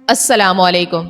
السلام علیکم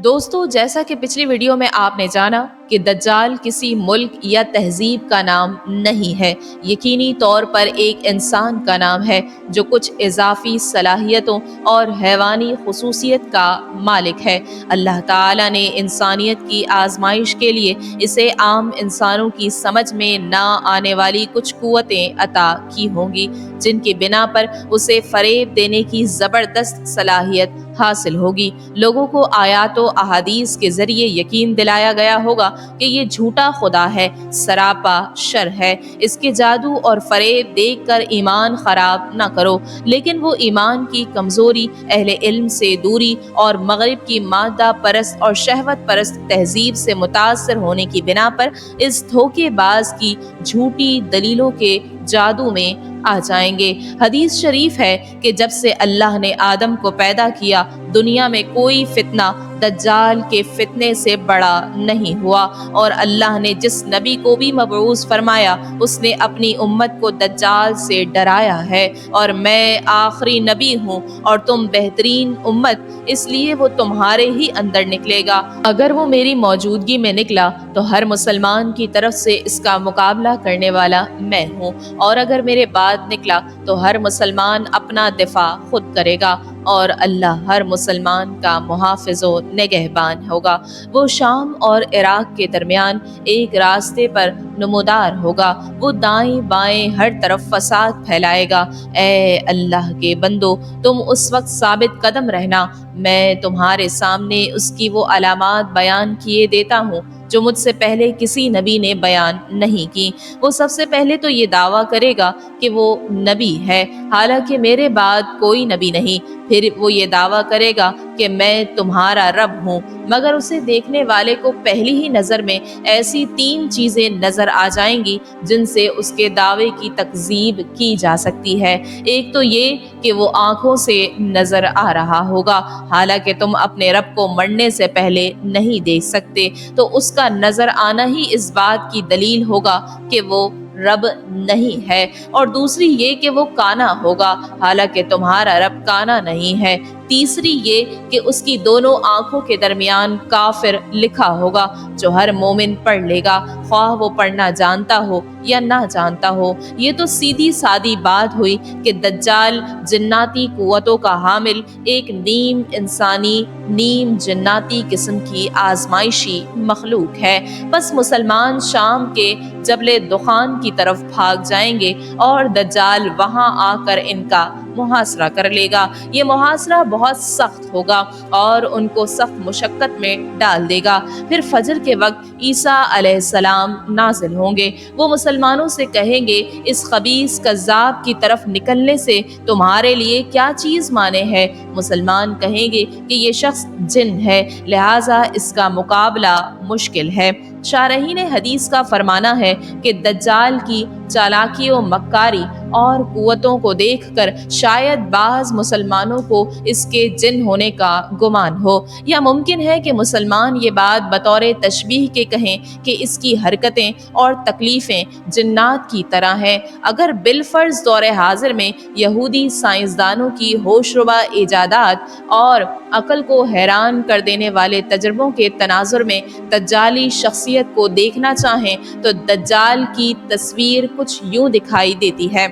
دوستو، جیسا کہ پچھلی ویڈیو میں آپ نے جانا کہ دجال کسی ملک یا تہذیب کا نام نہیں ہے، یقینی طور پر ایک انسان کا نام ہے جو کچھ اضافی صلاحیتوں اور حیوانی خصوصیت کا مالک ہے۔ اللہ تعالیٰ نے انسانیت کی آزمائش کے لیے اسے عام انسانوں کی سمجھ میں نہ آنے والی کچھ قوتیں عطا کی ہوں گی، جن کی بنا پر اسے فریب دینے کی زبردست صلاحیت حاصل ہوگی۔ لوگوں کو آیات و احادیث کے ذریعے یقین دلایا گیا ہوگا کہ یہ جھوٹا خدا ہے، سراپا شر ہے، اس کے جادو اور فریب دیکھ کر ایمان خراب نہ کرو۔ لیکن وہ ایمان کی کمزوری، اہل علم سے دوری اور مغرب کی مادہ پرست اور شہوت پرست تہذیب سے متاثر ہونے کی بنا پر اس دھوکے باز کی جھوٹی دلیلوں کے جادو میں آ جائیں گے۔ حدیث شریف ہے کہ جب سے اللہ نے آدم کو پیدا کیا، دنیا میں کوئی فتنہ دجال کے فتنے سے بڑا نہیں ہوا، اور اللہ نے جس نبی کو بھی مبعوث فرمایا اس نے اپنی امت کو دجال سے ڈرایا ہے، اور میں آخری نبی ہوں اور تم بہترین امت، اس لیے وہ تمہارے ہی اندر نکلے گا۔ اگر وہ میری موجودگی میں نکلا تو ہر مسلمان کی طرف سے اس کا مقابلہ کرنے والا میں ہوں، اور اگر میرے بعد نکلا تو ہر مسلمان اپنا دفاع خود کرے گا، اور اللہ ہر مسلمان کا محافظ و نگہبان ہوگا۔ وہ شام اور عراق کے درمیان ایک راستے پر نمودار ہوگا، وہ دائیں بائیں ہر طرف فساد پھیلائے گا۔ اے اللہ کے بندو، تم اس وقت ثابت قدم رہنا، میں تمہارے سامنے اس کی وہ علامات بیان کیے دیتا ہوں جو مجھ سے پہلے کسی نبی نے بیان نہیں کی۔ وہ سب سے پہلے تو یہ دعویٰ کرے گا کہ وہ نبی ہے، حالانکہ میرے بعد کوئی نبی نہیں۔ پھر وہ یہ دعویٰ کرے گا کہ میں تمہارا رب ہوں، مگر اسے دیکھنے والے کو پہلی ہی نظر میں ایسی 3 چیزیں نظر آ جائیں گی جن سے اس کے دعوے کی تکذیب کی جا سکتی ہے۔ ایک تو یہ کہ وہ آنکھوں سے نظر آ رہا ہوگا، حالانکہ تم اپنے رب کو مرنے سے پہلے نہیں دیکھ سکتے، تو اس کا نظر آنا ہی اس بات کی دلیل ہوگا کہ وہ رب نہیں ہے۔ اور دوسری یہ کہ وہ کانا ہوگا، حالانکہ تمہارا رب کانا نہیں ہے۔ تیسری یہ کہ اس کی دونوں آنکھوں کے درمیان کافر لکھا ہوگا، جو ہر مومن پڑھ لے گا، خواہ وہ پڑھنا جانتا ہو یا نہ جانتا ہو۔ یہ تو سیدھی سادی بات ہوئی کہ دجال جناتی قوتوں کا حامل ایک نیم انسانی نیم جناتی قسم کی آزمائشی مخلوق ہے۔ بس مسلمان شام کے جبل دخان کی طرف بھاگ جائیں گے اور دجال وہاں آ کر ان کا محاصرہ کر لے گا۔ یہ محاصرہ بہت سخت ہوگا اور ان کو سخت مشقت میں ڈال دے گا۔ پھر فجر کے وقت عیسیٰ علیہ السلام نازل ہوں گے۔ وہ مسلمانوں سے کہیں گے، اس خبیث کذاب کی طرف نکلنے سے تمہارے لیے کیا چیز مانے ہے؟ مسلمان کہیں گے کہ یہ شخص جن ہے، لہٰذا اس کا مقابلہ مشکل ہے۔ شارحین حدیث کا فرمانا ہے کہ دجال کی چالاکی و مکاری اور قوتوں کو دیکھ کر شاید بعض مسلمانوں کو اس کے جن ہونے کا گمان ہو، یا ممکن ہے کہ مسلمان یہ بات بطور تشبیہ کے کہیں کہ اس کی حرکتیں اور تکلیفیں جنات کی طرح ہیں۔ اگر بالفرض دور حاضر میں یہودی سائنسدانوں کی ہوش ربا ایجادات اور عقل کو حیران کر دینے والے تجربوں کے تناظر میں دجالی شخصیت کو دیکھنا چاہیں تو دجال کی تصویر کچھ یوں دکھائی دیتی ہے: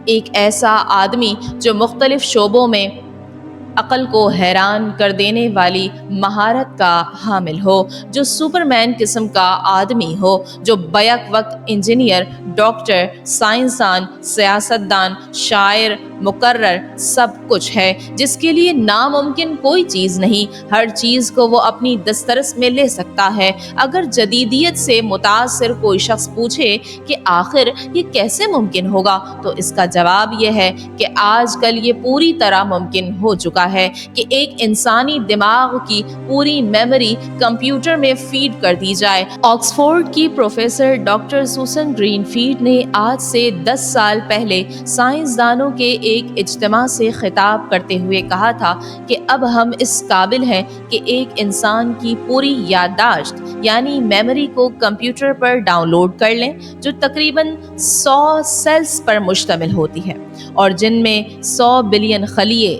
ایک ایسا آدمی جو مختلف شعبوں میں عقل کو حیران کر دینے والی مہارت کا حامل ہو، جو سپرمین قسم کا آدمی ہو، جو بیک وقت انجینئر، ڈاکٹر، سائنسدان، سیاستدان، شاعر، مقرر، سب کچھ ہے، جس کے لیے ناممکن کوئی چیز نہیں، ہر چیز کو وہ اپنی دسترس میں لے سکتا ہے۔ اگر جدیدیت سے متاثر کوئی شخص پوچھے کہ آخر یہ کیسے ممکن ہوگا، تو اس کا جواب یہ ہے کہ آج کل یہ پوری طرح ممکن ہو چکا ہے کہ ایک انسانی دماغ کی پوری میموری کمپیوٹر میں فیڈ کر دی جائے۔ آکسفورڈ کی پروفیسر ڈاکٹر سوسن گرین فیلڈ نے آج سے 10 سال پہلے سائنسدانوں کے ایک اجتماع سے خطاب کرتے ہوئے کہا تھا کہ اب ہم اس قابل ہیں کہ ایک انسان کی پوری یادداشت یعنی میموری کو کمپیوٹر پر ڈاؤن لوڈ کر لیں، جو تقریباً 100 سیلز پر مشتمل ہوتی ہے اور جن میں 100 بلین خلیے